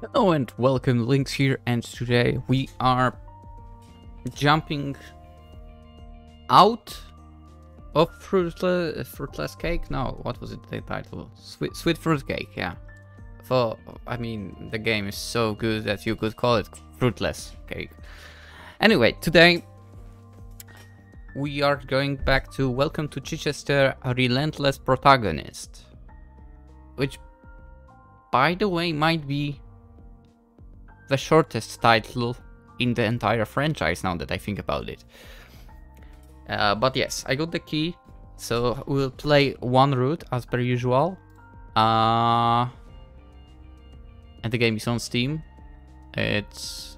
Hello and welcome, Lynx here, and today we are jumping out of fruitless cake? No, what was it, the title? Sweet fruit cake, yeah. I mean, the game is so good that you could call it fruitless cake. Anyway, today we are going back to Welcome to Chichester, Relentless Protagonist. Which, by the way, might be the shortest title in the entire franchise now that I think about it. But yes, I got the key, so we'll play one route as per usual. And the game is on Steam. It's...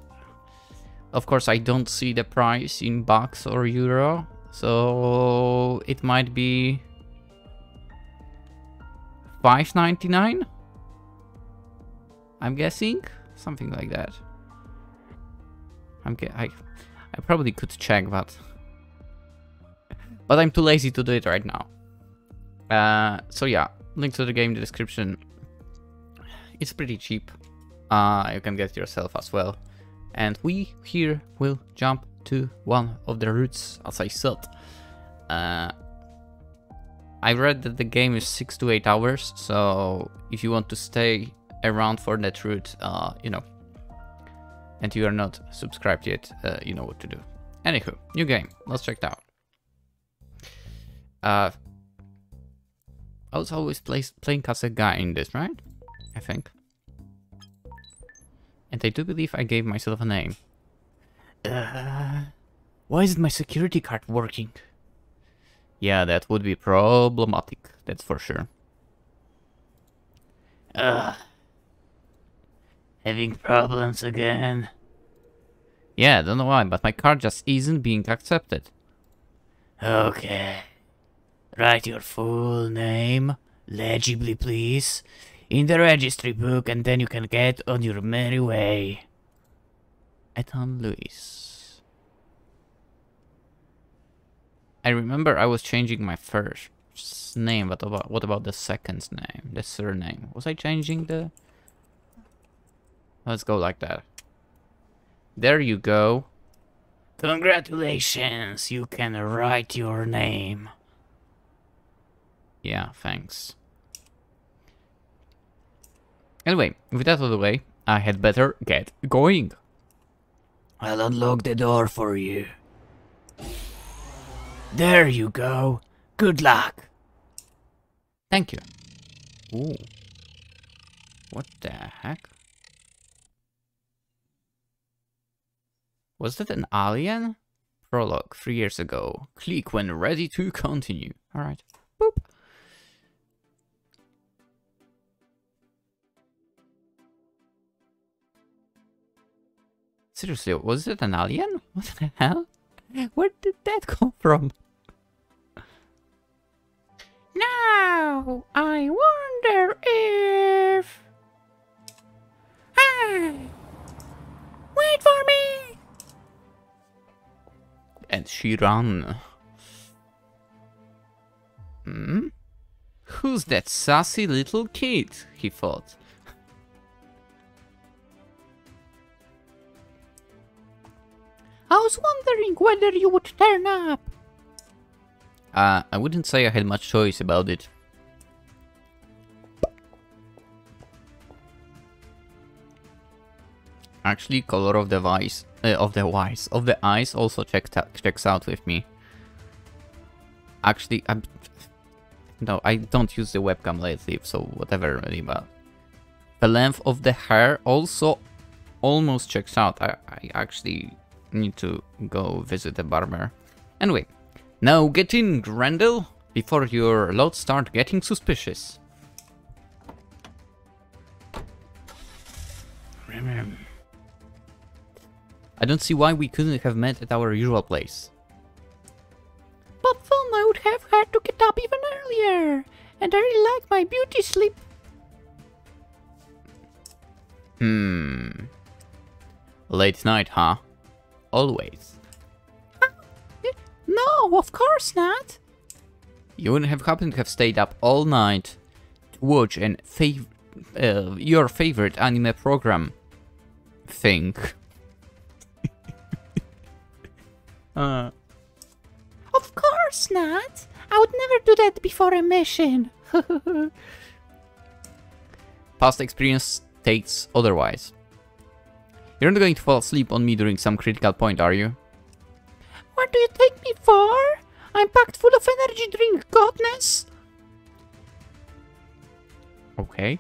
Of course, I don't see the price in bucks or euro, so it might be $5.99, I'm guessing. Something like that. I probably could check, but I'm too lazy to do it right now. So yeah, link to the game in the description. It's pretty cheap. You can get it yourself as well. And we here will jump to one of the routes, as I said. I read that the game is 6 to 8 hours, so if you want to stay around for that route, you know, and you are not subscribed yet, you know what to do. Anywho, new game, let's check it out. I was always playing as a guy in this, right? I think. And I do believe I gave myself a name. Why isn't my security card working? Yeah, that would be problematic, that's for sure. Having problems again. Yeah, don't know why, but my card just isn't being accepted. Okay. Write your full name, legibly please, in the registry book, and then you can get on your merry way. Ethan Lewis. I remember I was changing my first name, but what about the second name, the surname? Was I changing the... Let's go like that. There you go. Congratulations, you can write your name. Yeah, thanks. Anyway, with that out of the way, I had better get going. I'll unlock the door for you. There you go. Good luck. Thank you. Ooh. What the heck? Was that an alien? Prologue, 3 years ago. Click when ready to continue. Alright. Boop. Seriously, was it an alien? What the hell? Where did that come from? Now, I wonder if... Hey! Wait for me! And she ran. Hmm? Who's that sassy little kid? He thought. I was wondering whether you would turn up. I wouldn't say I had much choice about it. Actually, color of the eyes also checks out with me. Actually, no, I don't use the webcam lately, so whatever really, but the length of the hair also almost checks out. I actually need to go visit the barber. Anyway, now get in, Grendel, before your loads start getting suspicious. I don't see why we couldn't have met at our usual place. But then I would have had to get up even earlier, and I really like my beauty sleep. Late night, huh? Always. No, of course not. You wouldn't have happened to have stayed up all night to watch and your favorite anime program thing. Of course not. I would never do that before a mission. Past experience states otherwise. You're not going to fall asleep on me during some critical point, are you? What do you take me for? I'm packed full of energy drink, godness. Okay.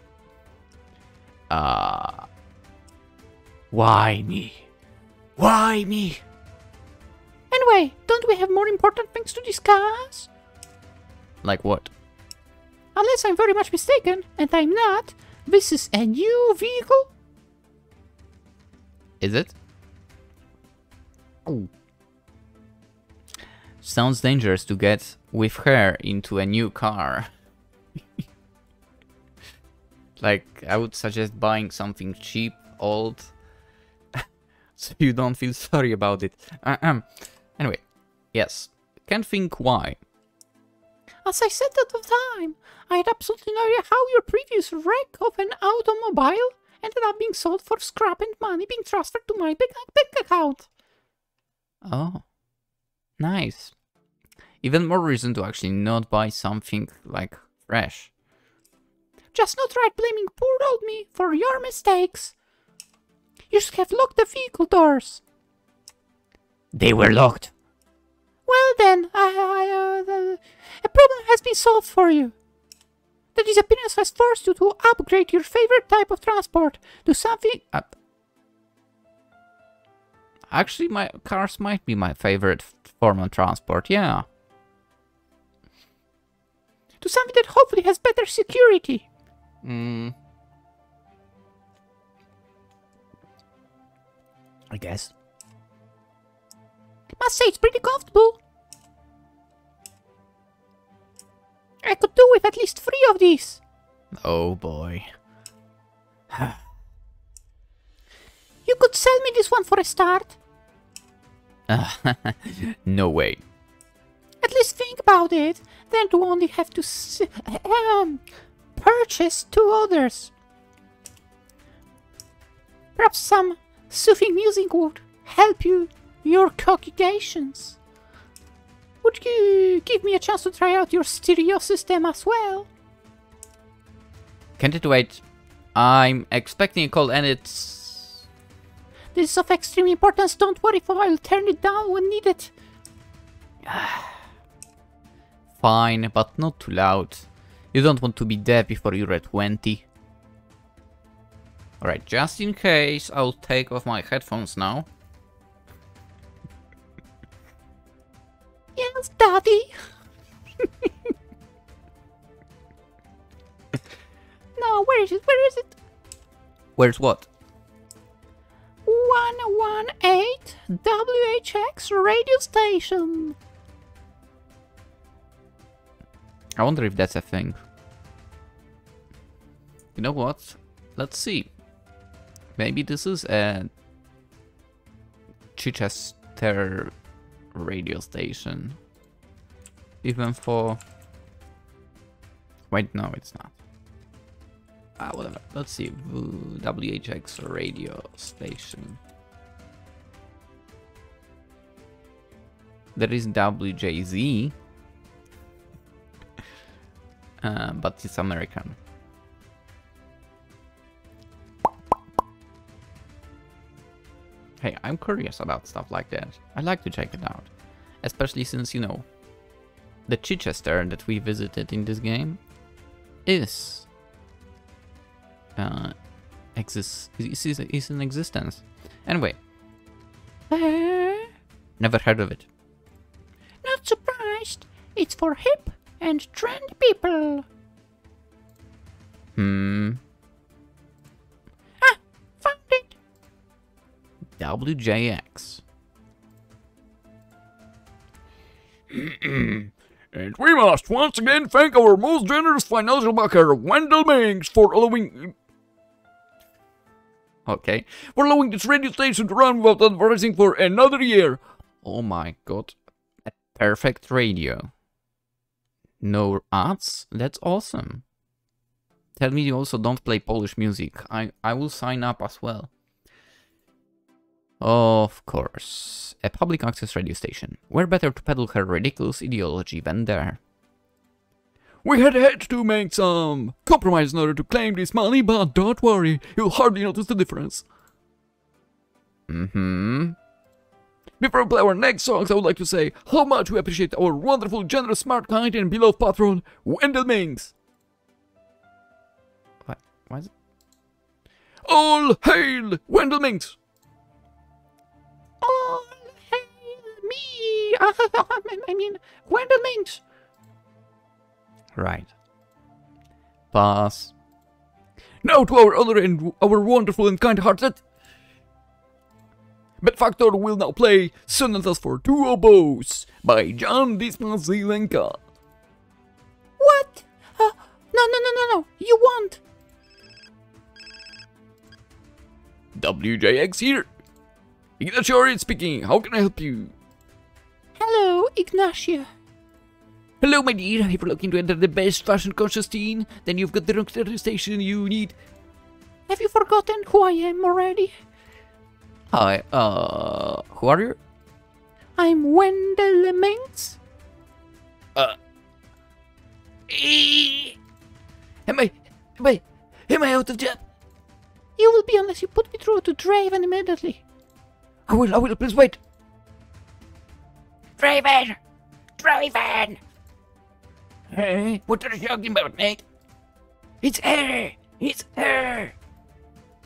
Why me? Why me? Anyway, don't we have more important things to discuss? Like what? Unless I'm very much mistaken, and I'm not, this is a new vehicle? Is it? Oh. Sounds dangerous to get with her into a new car. Like, I would suggest buying something cheap, old, so you don't feel sorry about it. Anyway, yes, can't think why. As I said at the time, I had absolutely no idea how your previous wreck of an automobile ended up being sold for scrap and money being transferred to my bank account. Oh, nice. Even more reason to actually not buy something, like, fresh. Just not right blaming poor old me for your mistakes. You should have locked the vehicle doors. They were locked. Well then, a problem has been solved for you. The disappearance has forced you to upgrade your favorite type of transport to something... Actually, my cars might be my favorite form of transport, yeah. To something that hopefully has better security. I guess. I must say it's pretty comfortable. I could do with at least 3 of these. Oh boy. You could sell me this one for a start. No way. At least think about it. Then to only have to purchase 2 others. Perhaps some soothing music would help your cogitations. Would you give me a chance to try out your stereo system as well? Can't it wait? I'm expecting a call and it's... This is of extreme importance, don't worry, for I'll turn it down when needed. Fine, but not too loud. You don't want to be dead before you're at 20. Alright, just in case, I'll take off my headphones now. Yes, Daddy. No, where is it? Where is it? Where's what? 118 WHX radio station. I wonder if that's a thing. You know what? Let's see. Maybe this is a Chichester radio station. Even for... Wait, no, it's not. Whatever. Let's see. WHX radio station. There is WJZ. But it's American. Hey, I'm curious about stuff like that. I'd like to check it out. Especially since, you know, the Chichester that we visited in this game is in existence. Anyway. Never heard of it. Not surprised. It's for hip and trendy people. Ah, found it. WJX. And we must once again thank our most generous financial backer, Grendel Jinx, for allowing... Okay. For allowing this radio station to run without advertising for another year. Oh my god. A perfect radio. No ads? That's awesome. Tell me you also don't play Polish music. I will sign up as well. Of course. A public access radio station. Where better to peddle her ridiculous ideology than there? We had to make some compromise in order to claim this money, but don't worry, you'll hardly notice the difference. Before we play our next songs, I would like to say how much we appreciate our wonderful, generous, smart, kind, and beloved patron, Grendel Jinx. What? What is it? All hail Grendel Jinx! All hail me! I mean, Grendel Jinx! Right. Pass. Now to our other and our wonderful and kind-hearted benefactor will now play Sonatas for Two Oboes by Jan Dismas-Zelenka. What? No, you won't. WJX here. Ignacio speaking, how can I help you? Hello, Ignacio. Hello, my dear. If you're looking to enter the best fashion-conscious teen, then you've got the wrong station you need. Have you forgotten who I am already? Hi, who are you? I'm Grendel Jinx. Am I out of job? You will be unless you put me through to Draven immediately. I will, please wait. Draven! Hey, what are you talking about, mate? It's her!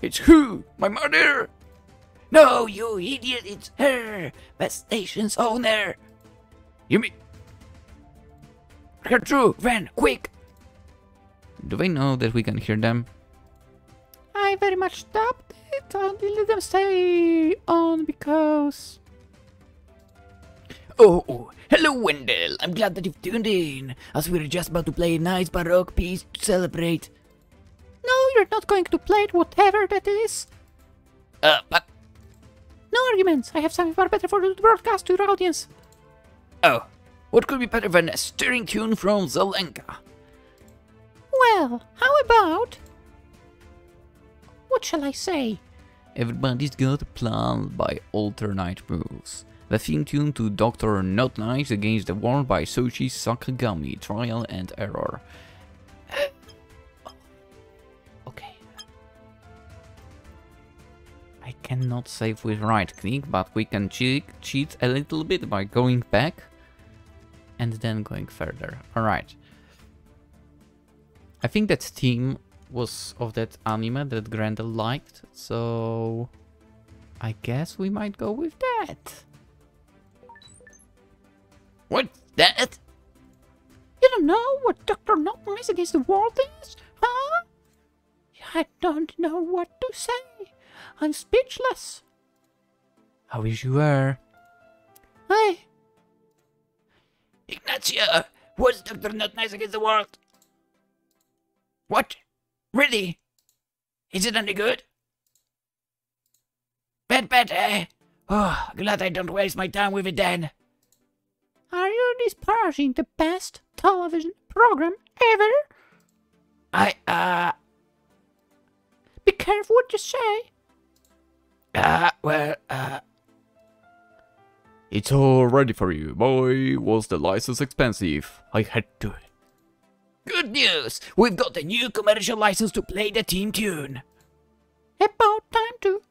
It's who? My mother? No, you idiot, it's her! The station's owner! You mean... Her true, Van, quick! Do they know that we can hear them? I very much stopped it. I'll let them stay on because... Oh, hello, Grendel. I'm glad that you've tuned in, as we're just about to play a nice baroque piece to celebrate. No, you're not going to play it, whatever that is. But... No arguments. I have something far better for you to broadcast to your audience. Oh, what could be better than a stirring tune from Zelenka? Well, how about... What shall I say? Everybody's got a plan by alternate moves. The theme tune to Dr. Not Nice Against the World by Soichi Sakagami, Trial and Error. Okay. I cannot save with right click, but we can cheat a little bit by going back and then going further. Alright. I think that theme was of that anime that Grendel liked, so I guess we might go with that. What's that? You don't know what Dr. Not Nice Against the World is? Huh? I don't know what to say. I'm speechless. I wish you were. Hey. Ignacio, what's Dr. Not Nice Against the World? What? Really? Is it any good? Bad, eh? Oh, glad I don't waste my time with it then. Are you disparaging the best television program ever? Be careful what you say. It's all ready for you, boy. Was the license expensive? I had to. Good news! We've got a new commercial license to play the theme tune. About time to.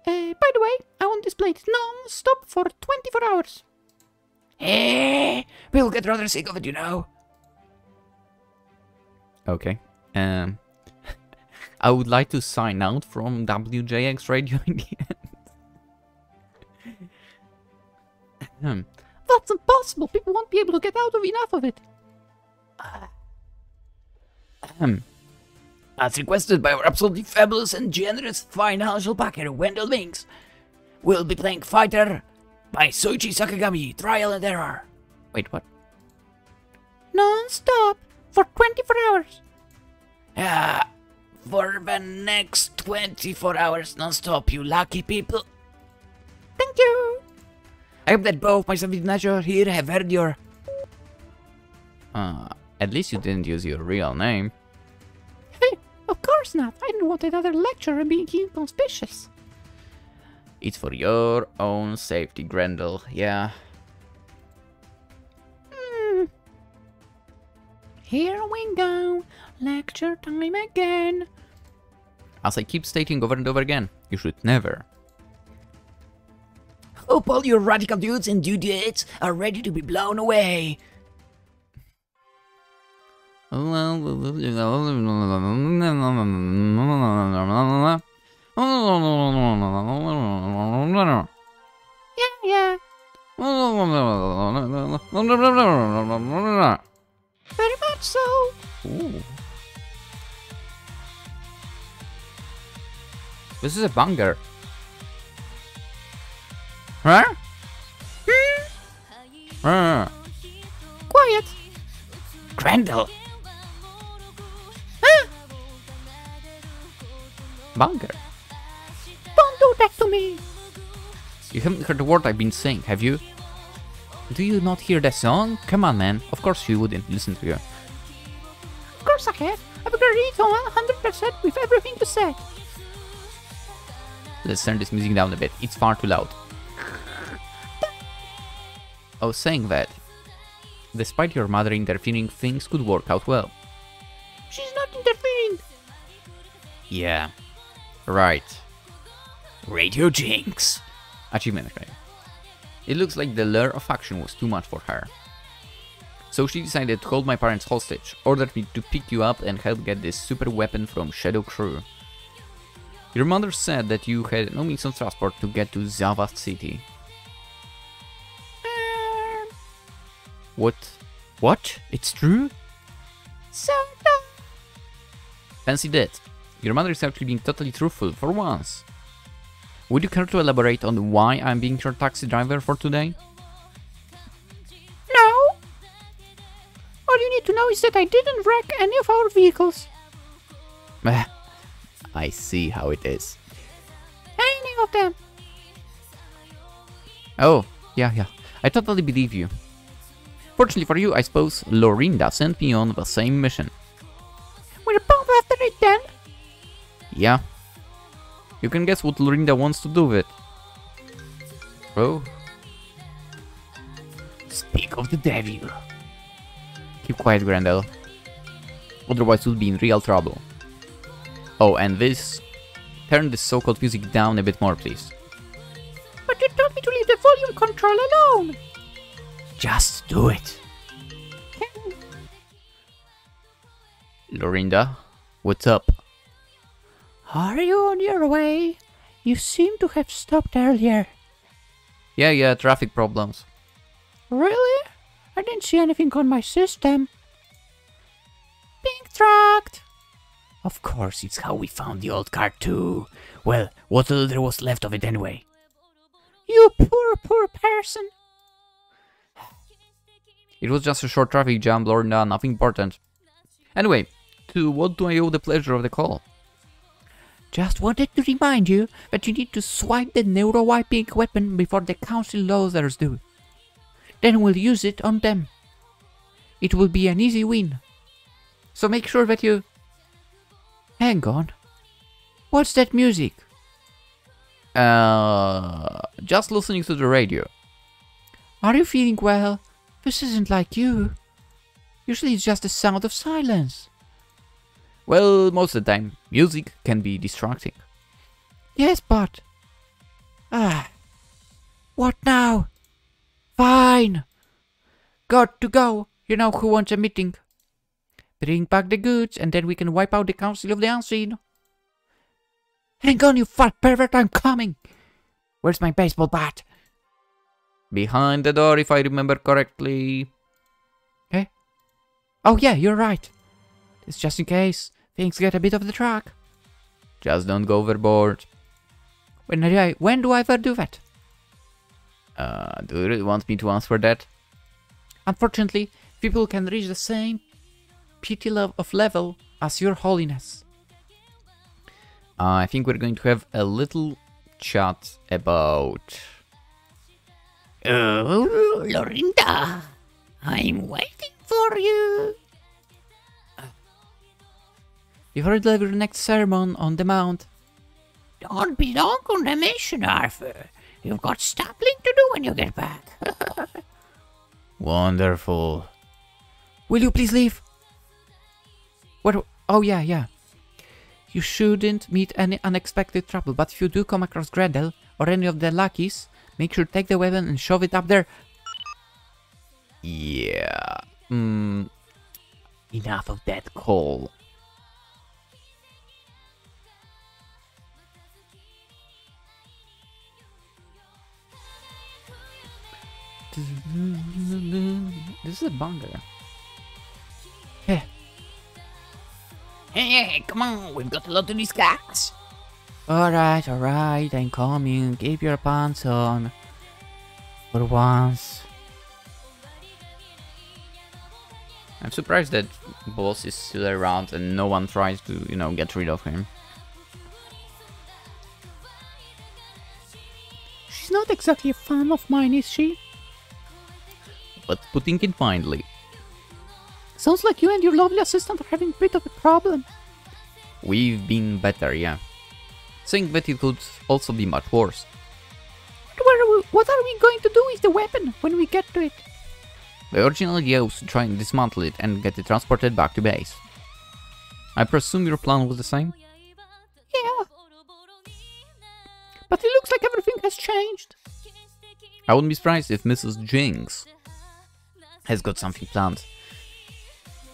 By the way, I want this played non-stop for 24 hours. We'll get rather sick of it, you know. Okay. I would like to sign out from WJX Radio in the end. That's impossible. People won't be able to get out of enough of it. As requested by our absolutely fabulous and generous financial backer, Grendel Jinx, we'll be playing Fighter by Soichi Sakagami, Trial and Error. Wait, what? Non-stop for 24 hours. For the next 24 hours non-stop, you lucky people. Thank you. I hope that both myself and Ignacio here have heard your... At least you didn't use your real name. course not. I don't want another lecturer being inconspicuous. It's for your own safety, Grendel. Yeah. Here we go. Lecture time again. As I keep stating over and over again, you should never. Hope all your radical dudes and dudettes are ready to be blown away. Yeah. Very much so. Ooh. This is a banger. Huh? Quiet. Grendel! Banger. Don't do that to me. You haven't heard the word I've been saying, have you? Do you not hear the song? Come on, man. Of course you wouldn't listen to you. Of course I have. I've agreed on 100% with everything you said. Let's turn this music down a bit. It's far too loud. I was saying that, despite your mother interfering, things could work out well. She's not interfering. Yeah. Right. Radio Jinx! Achievement claim. It looks like the lure of action was too much for her. So she decided to hold my parents hostage, ordered me to pick you up and help get this super weapon from Shadow Crew. Your mother said that you had no means of transport to get to Zavast City. What? What? It's true? Sort of. Fancy that. Your mother is actually being totally truthful for once. Would you care to elaborate on why I'm being your taxi driver for today? No. All you need to know is that I didn't wreck any of our vehicles. I see how it is. Any of them. Oh, yeah. I totally believe you. Fortunately for you, I suppose Lorinda sent me on the same mission. We're both after it then. Yeah. You can guess what Lorinda wants to do with it. Oh. Speak of the devil. Keep quiet, Grendel. Otherwise we'll be in real trouble. Oh, and this... Turn this so-called music down a bit more, please. But you told me to leave the volume control alone. Just do it. Lorinda, what's up? Are you on your way? You seem to have stopped earlier. Yeah, traffic problems. Really? I didn't see anything on my system. Being tracked. Of course, it's how we found the old car too. Well, what little there was left of it anyway. You poor person. It was just a short traffic jam, Lorinda, nothing important. Anyway, to what do I owe the pleasure of the call? Just wanted to remind you that you need to swipe the neuro-wiping weapon before the council losers do. Then we'll use it on them. It will be an easy win. So make sure that you... Hang on. What's that music? Just listening to the radio. Are you feeling well? This isn't like you. Usually it's just the sound of silence. Well, most of the time, music can be distracting. Yes, but... What now? Fine. Got to go. You know who wants a meeting. Bring back the goods and then we can wipe out the Council of the Unseen. Hang on, you fat pervert, I'm coming. Where's my baseball bat? Behind the door, if I remember correctly. Eh? Oh yeah, you're right. It's just in case things get a bit off the track. Just don't go overboard. When do I ever do that? Do you really want me to answer that? Unfortunately, people can reach the same pity of level as your holiness. I think we're going to have a little chat about... Oh, Lorinda, I'm waiting for you. before you deliver the next sermon on the mount. Don't be long on the mission, Arthur. You've got stumbling to do when you get back. Wonderful. Will you please leave? What? Oh, yeah. You shouldn't meet any unexpected trouble, but if you do come across Grendel or any of the lackeys, make sure to take the weapon and shove it up there. Yeah. Enough of that call. This is a banger. Hey, come on, we've got a lot to discuss. Alright, I'm coming. Keep your pants on. For once. I'm surprised that boss is still around and no one tries to, get rid of him. She's not exactly a fan of mine, is she? But putting it mildly. Sounds like you and your lovely assistant are having a bit of a problem. We've been better, yeah. Think that it could also be much worse. What are we going to do with the weapon when we get to it? The original idea was to try and dismantle it and get it transported back to base. I presume your plan was the same? Yeah. But it looks like everything has changed. I wouldn't be surprised if Mrs. Jinx has got something planned.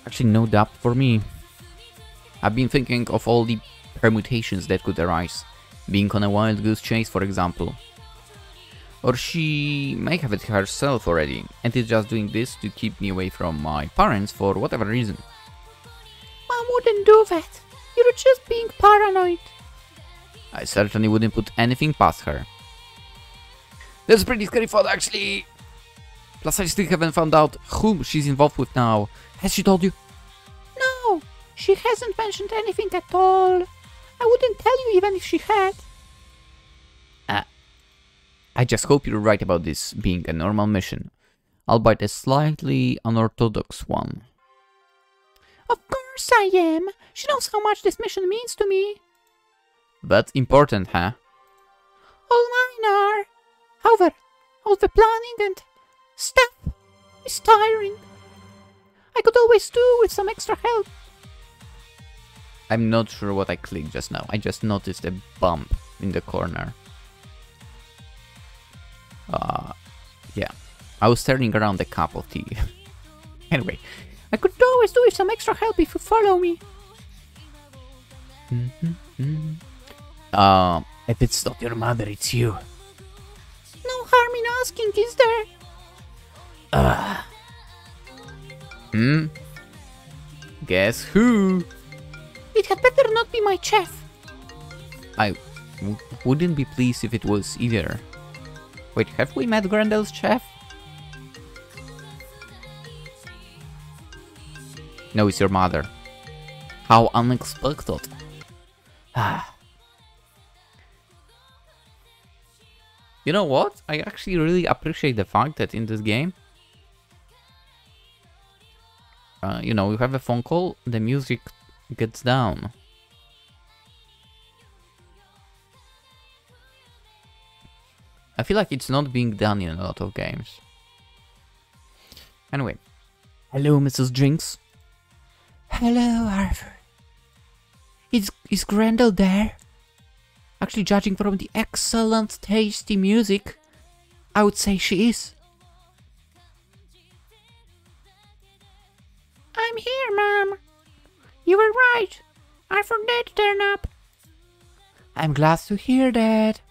Actually, no doubt for me. I've been thinking of all the permutations that could arise. Being on a wild goose chase, for example. Or she may have it herself already, and is just doing this to keep me away from my parents for whatever reason. Mom wouldn't do that. You're just being paranoid. I certainly wouldn't put anything past her. That's a pretty scary thought, actually. Plus, I still haven't found out whom she's involved with now. Has she told you? No, she hasn't mentioned anything at all. I wouldn't tell you even if she had. I just hope you're right about this being a normal mission, albeit a slightly unorthodox one. Of course I am. She knows how much this mission means to me. That's important, huh? All mine are. However, all the planning and stuff is tiring. I could always do with some extra help. I'm not sure what I clicked just now. I just noticed a bump in the corner. Yeah. I was turning around a cup of tea. Anyway. I could always do with some extra help if you follow me. If it's not your mother, it's you. No harm in asking, is there? Guess who? It had better not be my chef. I wouldn't be pleased if it was either. Wait, have we met Grendel's chef? No, it's your mother. How unexpected. You know what? I actually really appreciate the fact that in this game, you have a phone call, the music gets down. I feel like it's not being done in a lot of games. Anyway. Hello, Mrs. Jinx. Hello, Arthur. Is Grendel there? Actually, judging from the excellent, tasty music, I would say she is. I'm here, Mom. You were right. Arthur did turn up. I'm glad to hear that.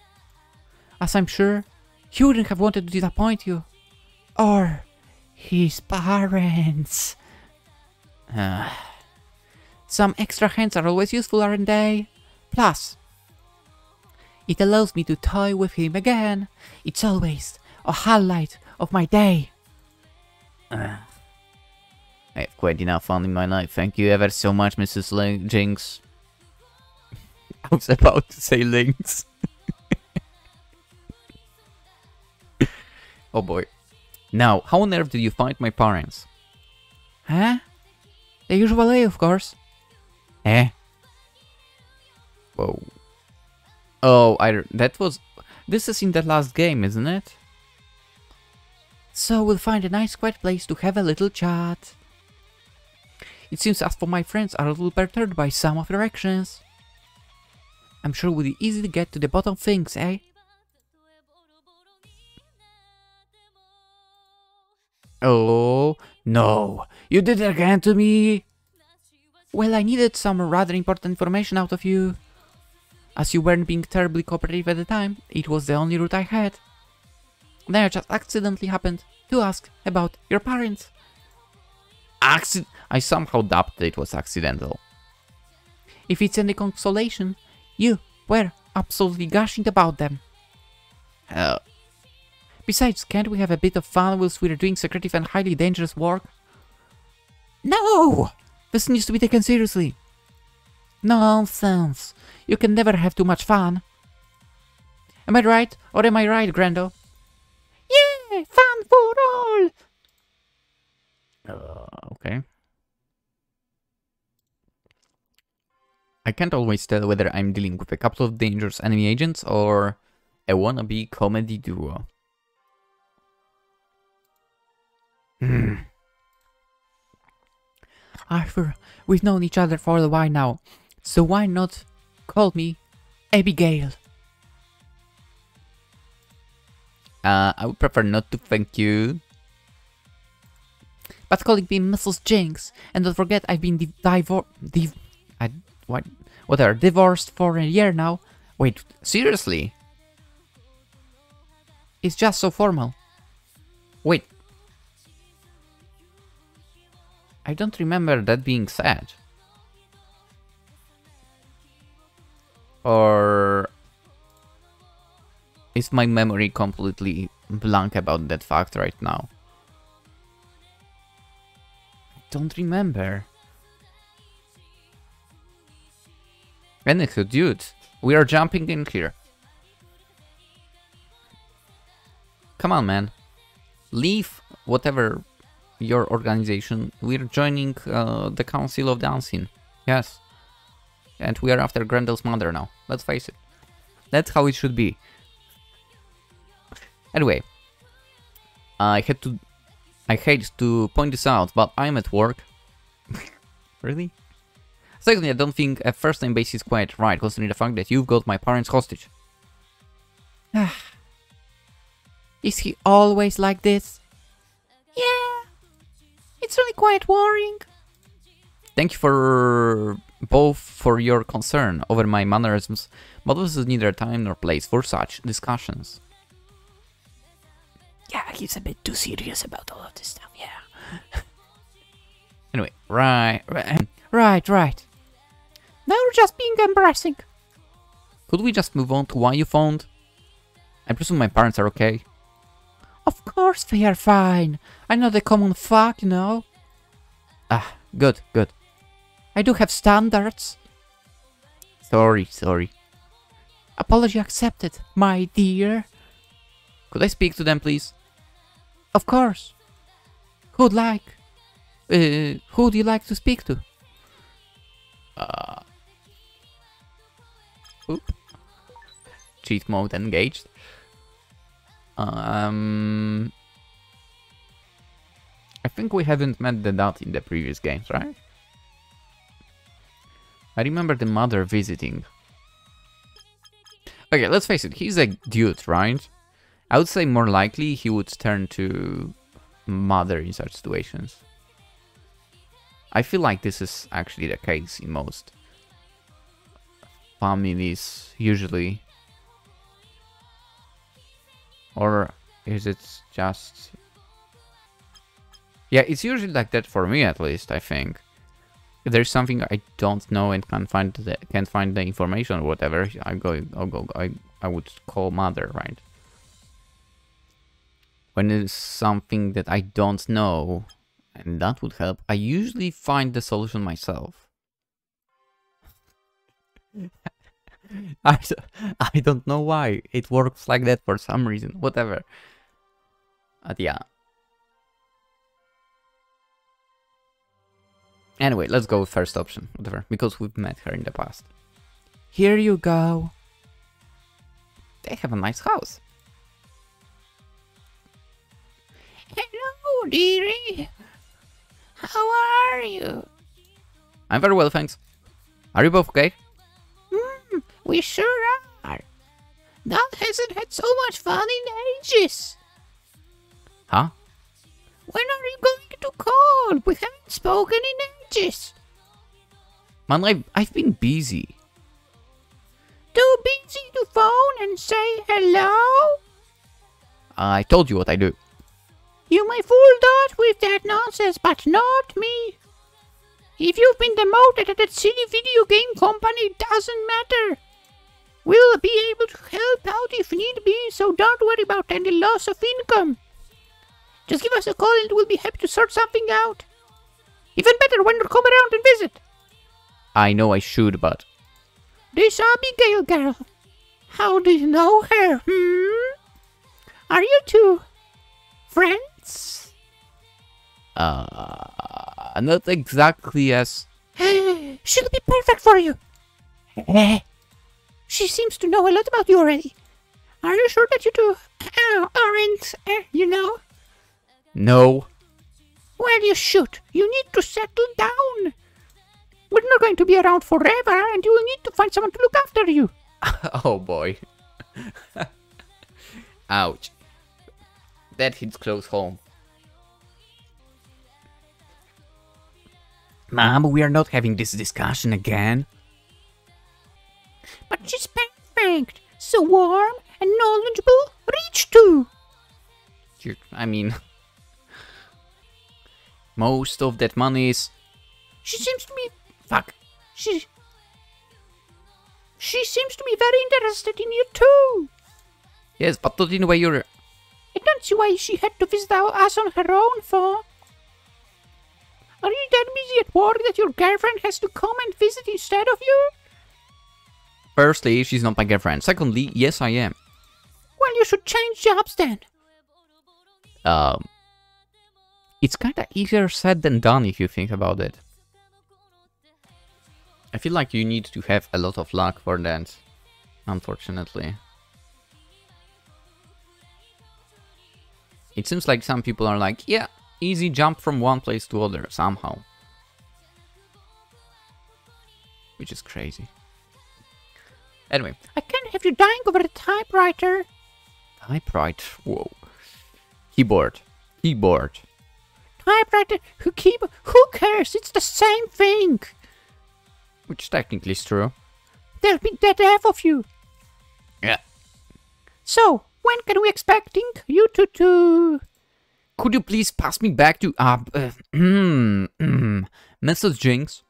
As I'm sure he wouldn't have wanted to disappoint you. Or his parents. Some extra hands are always useful, aren't they? Plus, it allows me to toy with him again. It's always a highlight of my day. I have quite enough fun in my life. Thank you ever so much, Mrs. Jinx. I was about to say Lynx. Oh boy. Now, how on earth did you find my parents? Huh? The usual way, of course. Whoa. Oh, that was... This is in the last game, isn't it? So we'll find a nice quiet place to have a little chat. It seems as for my friends are a little perturbed by some of your actions. I'm sure we'll easily get to the bottom of things, eh? Oh, no. You did it again to me. Well, I needed some rather important information out of you. As you weren't being terribly cooperative at the time, it was the only route I had. Then I just accidentally happened to ask about your parents. I somehow doubted it was accidental. If it's any consolation, you were absolutely gushing about them. Besides, can't we have a bit of fun whilst we're doing secretive and highly dangerous work? No! This needs to be taken seriously. Nonsense. You can never have too much fun. Am I right? Or am I right, Grendel? Yeah! Fun for all! Okay. I can't always tell whether I'm dealing with a couple of dangerous enemy agents or a wannabe comedy duo. Arthur, we've known each other for a while now, so why not call me Abigail? I would prefer not to, thank you. But calling me Mrs. Jinx, and don't forget I've been divorced for a year now. Wait, seriously? It's just so formal. Wait. I don't remember that being said. Or is my memory completely blank about that fact right now? I don't remember. Anywho, dude, we are jumping in here. Come on, man. Leave whatever your organization. We're joining the Council of the Unseen. Yes. And we are after Grendel's mother now. Let's face it. That's how it should be. Anyway. I hate to point this out, but I'm at work. Really? Secondly, I don't think a first-name base is quite right, considering the fact that you've got my parents hostage. Is he always like this? Yeah. It's really quite worrying. Thank you for both for your concern over my mannerisms, but this is neither time nor place for such discussions. Yeah, he's a bit too serious about all of this stuff, yeah. Anyway, right. Right. Now we're just being embarrassing. Could we just move on to why you phoned? I presume my parents are okay. Of course they are fine. I know the common fuck, you know. Ah, good. I do have standards. Sorry. Apology accepted, my dear. Could I speak to them, please? Of course. Who'd like? Who'd you like to speak to? Oop. Cheat mode engaged. I think we haven't met the dad in the previous games, right? I remember the mother visiting. Okay, let's face it, he's a dude, right? I would say more likely he would turn to mother in such situations. I feel like this is actually the case in most families, usually. Or is it just... Yeah, it's usually like that for me, at least, I think. If there's something I don't know and can't find the information or whatever, I would call mother, right? When it's something that I don't know, and that would help, I usually find the solution myself. I don't know why. It works like that for some reason. Whatever. But yeah. Anyway, let's go with first option. Whatever. Because we've met her in the past. Here you go. They have a nice house. Hello, dearie. How are you? I'm very well, thanks. Are you both okay? We sure are. Dad hasn't had so much fun in ages. Huh? When are you going to call? We haven't spoken in ages. Man, I've been busy. Too busy to phone and say hello? I told you what I do. You may fool Dad with that nonsense, but not me. If you've been demoted at that silly video game company, it doesn't matter. We'll be able to help out if need be, so don't worry about any loss of income. Just give us a call and we'll be happy to sort something out. Even better when you come around and visit. I know I should, but... This Abigail girl. How do you know her, Are you two friends? Not exactly as... She'll be perfect for you. She seems to know a lot about you already. Are you sure that you two aren't, No. Well, you should. You need to settle down. We're not going to be around forever, and you will need to find someone to look after you. Oh boy. Ouch. That hits close home. Mom, we are not having this discussion again. But she's perfect. So warm and knowledgeable. Rich too. I mean... most of that money is... She seems to be... Fuck. She seems to be very interested in you too. Yes, but not in a way you're... I don't see why she had to visit us on her own for. Are you that busy at work that your girlfriend has to come and visit instead of you? Firstly, she's not my girlfriend. Secondly, yes, I am. Well, you should change jobs then. It's kinda easier said than done if you think about it. I feel like you need to have a lot of luck for that, unfortunately. It seems like some people are like, yeah, easy jump from one place to other, somehow. Which is crazy. Anyway. I can't have you dying over a typewriter. Typewriter? Whoa. Keyboard. Keyboard. Typewriter, who cares? It's the same thing. Which technically is true. There'll be dead half of you. Yeah. So, when can we expecting you to... Could you please pass me back to, Mrs. Jinx?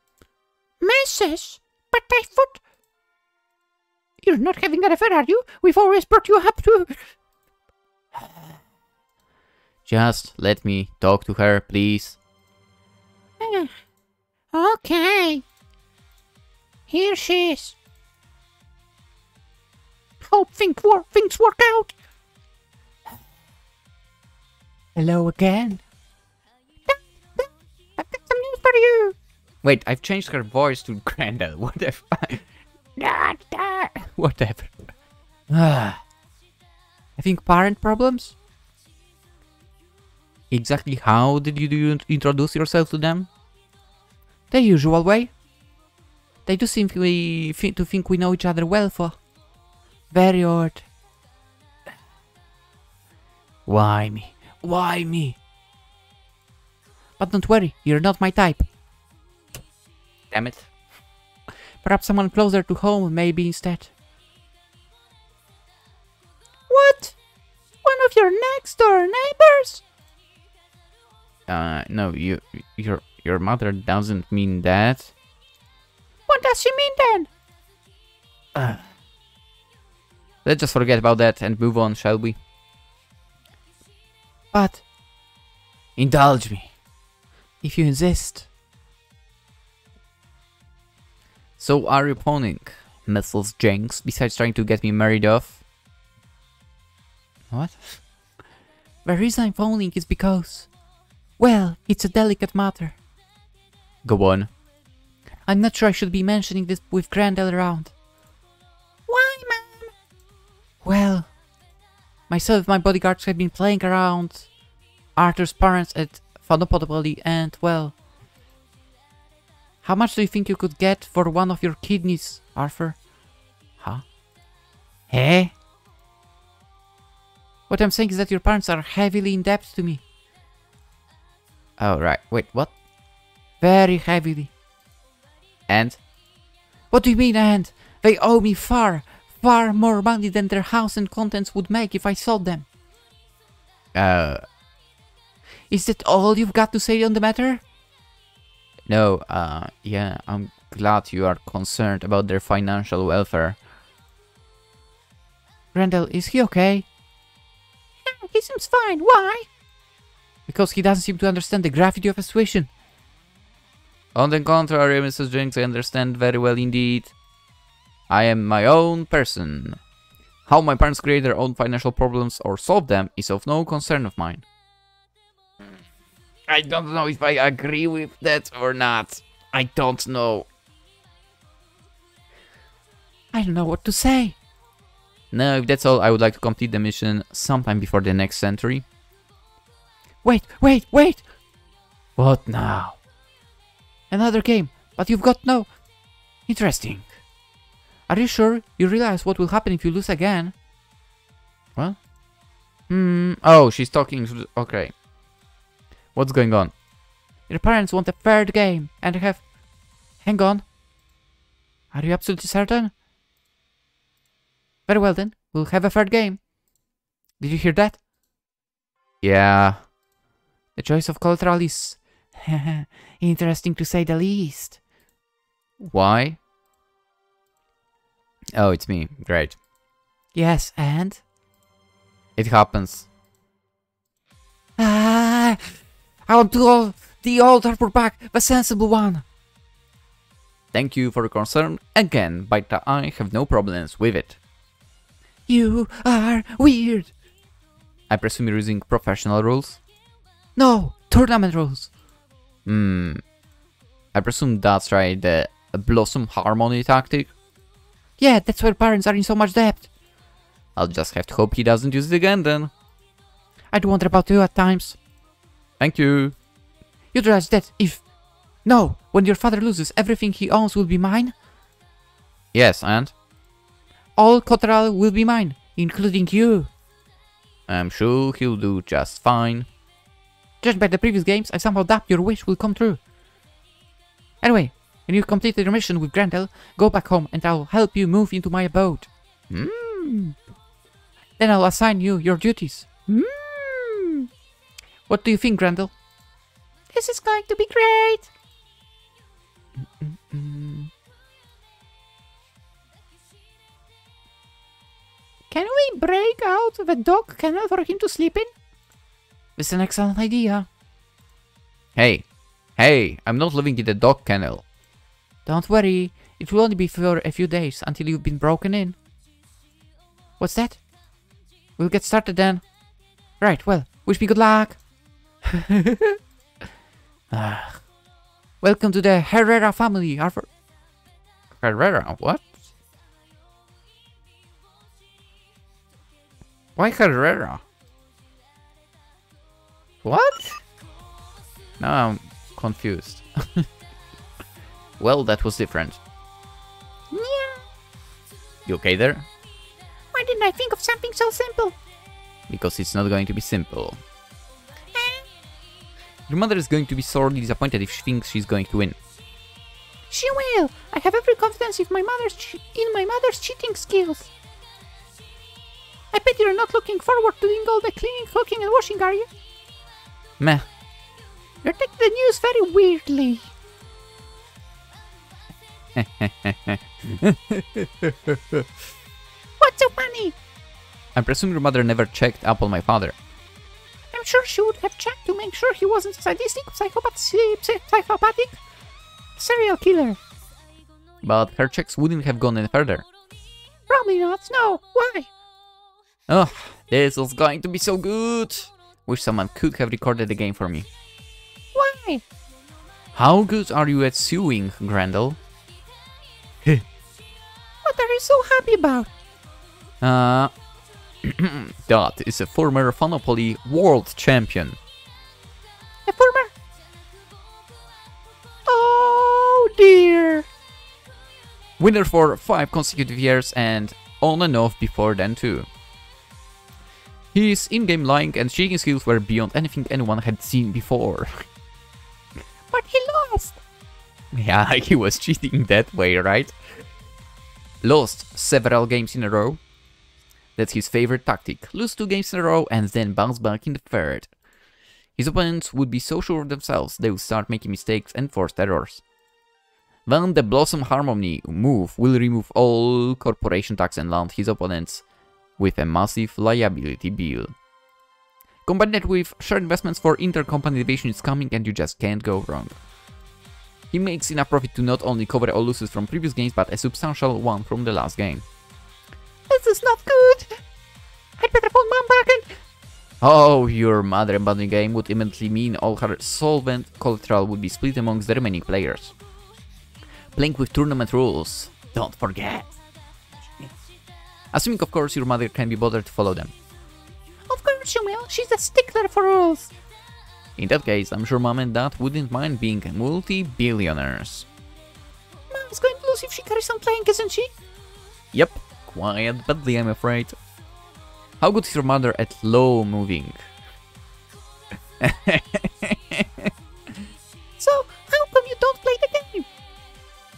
Mrs.? But I thought... You're not having an affair, are you? We've always brought you up to... Just let me talk to her, please. Okay. Here she is. Hope things work out. Hello again. I've got some news for you. Wait, I've changed her voice to Grendel. Whatever. Whatever. Having parent problems? Exactly how did you introduce yourself to them? The usual way. They do seem to think we know each other well for... Very odd. Why me? Why me? But don't worry, you're not my type. Damn it. Perhaps someone closer to home maybe instead. What? One of your next door neighbors? No, your mother doesn't mean that. What does she mean then? Let's just forget about that and move on, shall we? But... Indulge me. If you insist. So are you pawning, Mrs. Jinx, besides trying to get me married off? What? The reason I'm phoning is because... Well, it's a delicate matter. Go on. I'm not sure I should be mentioning this with Grendel around. Well, myself and my bodyguards have been playing around Arthur's parents at Funopoly and, well... How much do you think you could get for one of your kidneys, Arthur? Huh? Eh? What I'm saying is that your parents are heavily in debt to me. Oh, right. Wait, what? Very heavily. And? What do you mean, and? They owe me far more money than their house and contents would make if I sold them. Is that all you've got to say on the matter? No, yeah, I'm glad you are concerned about their financial welfare. Grendel, is he okay? Yeah, he seems fine. Why? Because he doesn't seem to understand the gravity of the situation. On the contrary, Mrs. Jinx, I understand very well indeed. I am my own person. How my parents create their own financial problems or solve them is of no concern of mine. I don't know if I agree with that or not. I don't know. I don't know what to say. No, if that's all, I would like to complete the mission sometime before the next century. Wait! What now? Another game, but you've got no... Interesting. Are you sure you realize what will happen if you lose again? What? Oh, she's talking... Okay. What's going on? Your parents want a third game and have... Hang on. Are you absolutely certain? Very well then, we'll have a third game. Did you hear that? Yeah. The choice of collateral is... interesting to say the least. Why? Oh, it's me. Great. Yes, and? It happens. I want the old Harper back, the sensible one. Thank you for your concern again, but I have no problems with it. You are weird. I presume you're using professional rules? No, tournament rules. I presume that's right, the Blossom Harmony tactic? Yeah, that's why parents are in so much debt. I'll just have to hope he doesn't use it again then. I'd wonder about you at times. Thank you. You realize that if... No, when your father loses, everything he owns will be mine? Yes, and? All collateral will be mine, including you. I'm sure he'll do just fine. Judged by the previous games, I somehow doubt your wish will come true. Anyway, when you've completed your mission with Grendel, go back home and I'll help you move into my abode. Then I'll assign you your duties. What do you think, Grendel? This is going to be great. Can we break out the dog kennel for him to sleep in? It's an excellent idea. Hey, I'm not living in the dog kennel. Don't worry, it will only be for a few days until you've been broken in. What's that? We'll get started then. Right, well, wish me good luck. Welcome to the Herrera family, Arthur. Herrera, what? Why Herrera? What? Now I'm confused. Well, that was different. Yeah. You okay there? Why didn't I think of something so simple? Because it's not going to be simple. Your mother is going to be sorely disappointed if she thinks she's going to win. She will. I have every confidence in my mother's cheating skills. I bet you're not looking forward to doing all the cleaning, cooking, and washing, are you? Meh. You're taking the news very weirdly. What's so funny? I presume your mother never checked up on my father. I'm sure she would have checked to make sure he wasn't a sadistic, psychopathic serial killer. But her checks wouldn't have gone any further. Probably not. No. Why? Oh, this was going to be so good. Wish someone could have recorded the game for me. Why? How good are you at sewing, Grendel? What are you so happy about? That is a former Funopoly world champion. A former... Oh dear! Winner for 5 consecutive years and on and off before then too. His in-game lying and cheating skills were beyond anything anyone had seen before. But he lost! Yeah, he was cheating that way, right? Lost several games in a row. That's his favorite tactic. Lose 2 games in a row and then bounce back in the third. His opponents would be so sure of themselves they would start making mistakes and forced errors. Then the Blossom Harmony move will remove all corporation tax and land his opponents with a massive liability bill. Combine that with shared investments for intercompany division is coming and you just can't go wrong. He makes enough profit to not only cover all losses from previous games but a substantial one from the last game. This is not good! I'd better phone Mom back and... Oh, your mother abandoning game would immediately mean all her solvent collateral would be split amongst the remaining players. Playing with tournament rules, don't forget. Assuming of course your mother can be bothered to follow them. Of course you will, she's a stickler for rules. In that case, I'm sure mom and dad wouldn't mind being multi-billionaires. Mom's going to lose if she carries on playing, isn't she? Yep, quiet badly I'm afraid. How good is your mother at low moving? So, how come you don't play the game?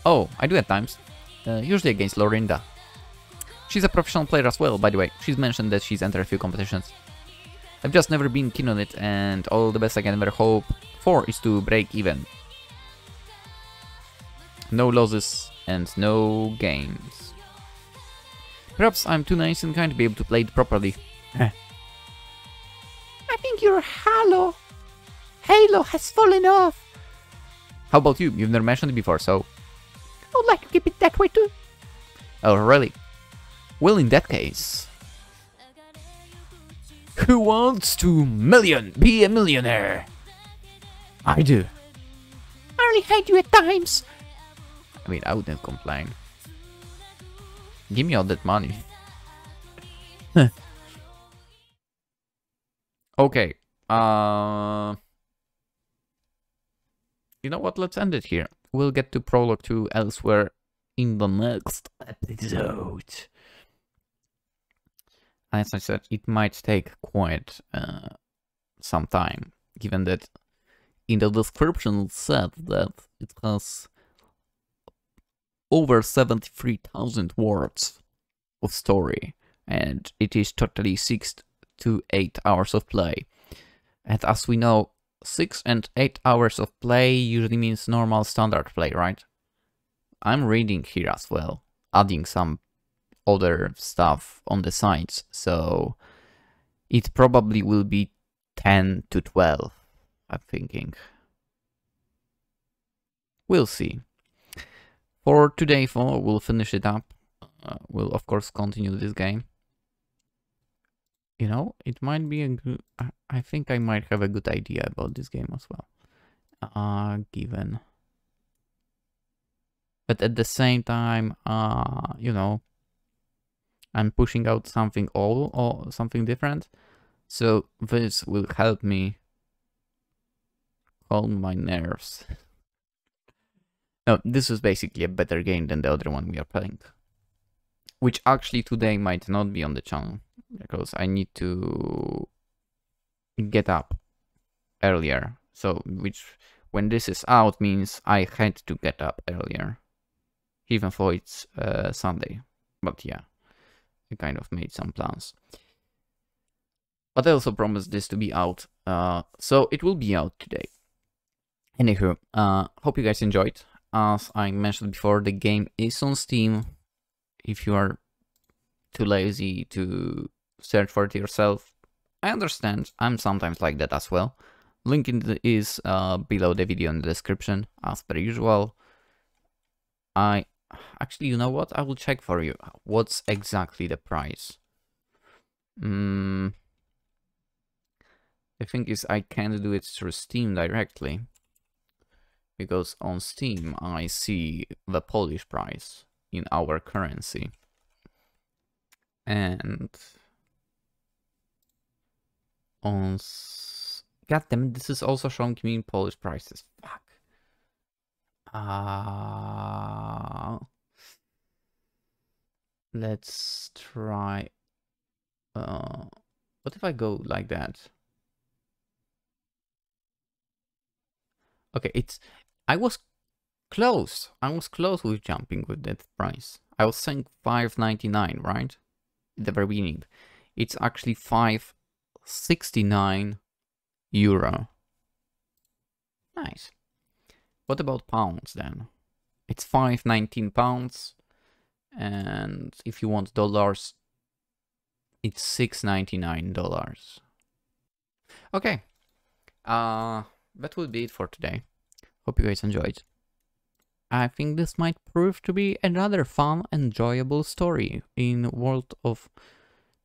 Oh, I do at times. Usually against Lorinda. She's a professional player as well, by the way. She's mentioned that she's entered a few competitions. I've just never been keen on it, and all the best I can ever hope for is to break even. No losses and no games. Perhaps I'm too nice and kind to be able to play it properly. I think your Halo has fallen off. How about you? You've never mentioned it before, so... I would like to keep it that way too. Oh, really? Well, in that case... Who wants to be a millionaire? I do. I only hate you at times. I mean, I wouldn't complain. Give me all that money. Okay. You know what? Let's end it here. We'll get to Prologue 2 elsewhere in the next episode. As I said, it might take quite some time, given that in the description it said that it has over 73,000 words of story, and it is totally 6 to 8 hours of play. And as we know, 6 and 8 hours of play usually means normal standard play, right? I'm reading here as well, adding some other stuff on the sides, so it probably will be 10 to 12, I'm thinking. We'll see. For today, we'll finish it up. We'll of course continue this game. You know, it might be a good... I think I might have a good idea about this game as well. Given... But at the same time, you know, I'm pushing out something old or something different. So this will help me calm my nerves. No, this is basically a better game than the other one we are playing. Which actually today might not be on the channel, because I need to get up earlier. So, which, when this is out, means I had to get up earlier. Even though it's Sunday. But yeah, I kind of made some plans. But I also promised this to be out, so it will be out today. Anywho, hope you guys enjoyed. As I mentioned before, the game is on Steam. If you are too lazy to search for it yourself, I understand. I'm sometimes like that as well. Link is below the video in the description, as per usual. Actually, you know what? I will check for you. What's exactly the price? The thing is, I can't do it through Steam directly, because on Steam I see the Polish price in our currency. And on... God damn it, this is also showing me in Polish prices. Fuck. Let's try... what if I go like that? Okay, it's... I was close. I was close with jumping with that price. I was saying 5.99, right? At the very beginning. It's actually 5.69 euro. Nice. What about pounds then? It's 5.19 pounds. And if you want dollars, it's $6.99. Okay. That will be it for today. Hope you guys enjoyed. I think this might prove to be another fun, enjoyable story in world of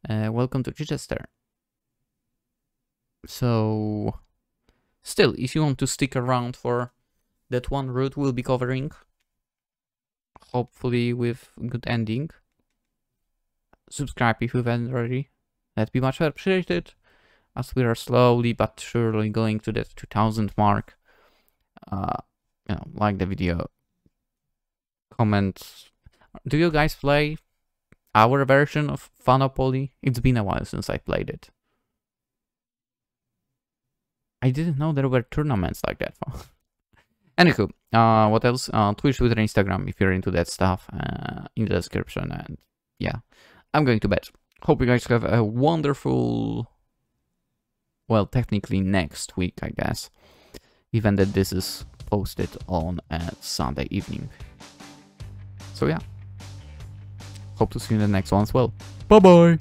Welcome to Chichester. So, still, if you want to stick around for that one route we'll be covering, hopefully with good ending, subscribe if you haven't already. That'd be much appreciated, as we are slowly but surely going to that 2000 mark. You know, like the video, comment. Do you guys play our version of Funopoly? It's been a while since I played it. I didn't know there were tournaments like that. Anywho, what else? Twitch, Twitter, Instagram, if you're into that stuff, in the description. And yeah, I'm going to bed. Hope you guys have a wonderful, well, technically next week, I guess, even that this is posted on a Sunday evening. So yeah, hope to see you in the next one as well. Bye bye.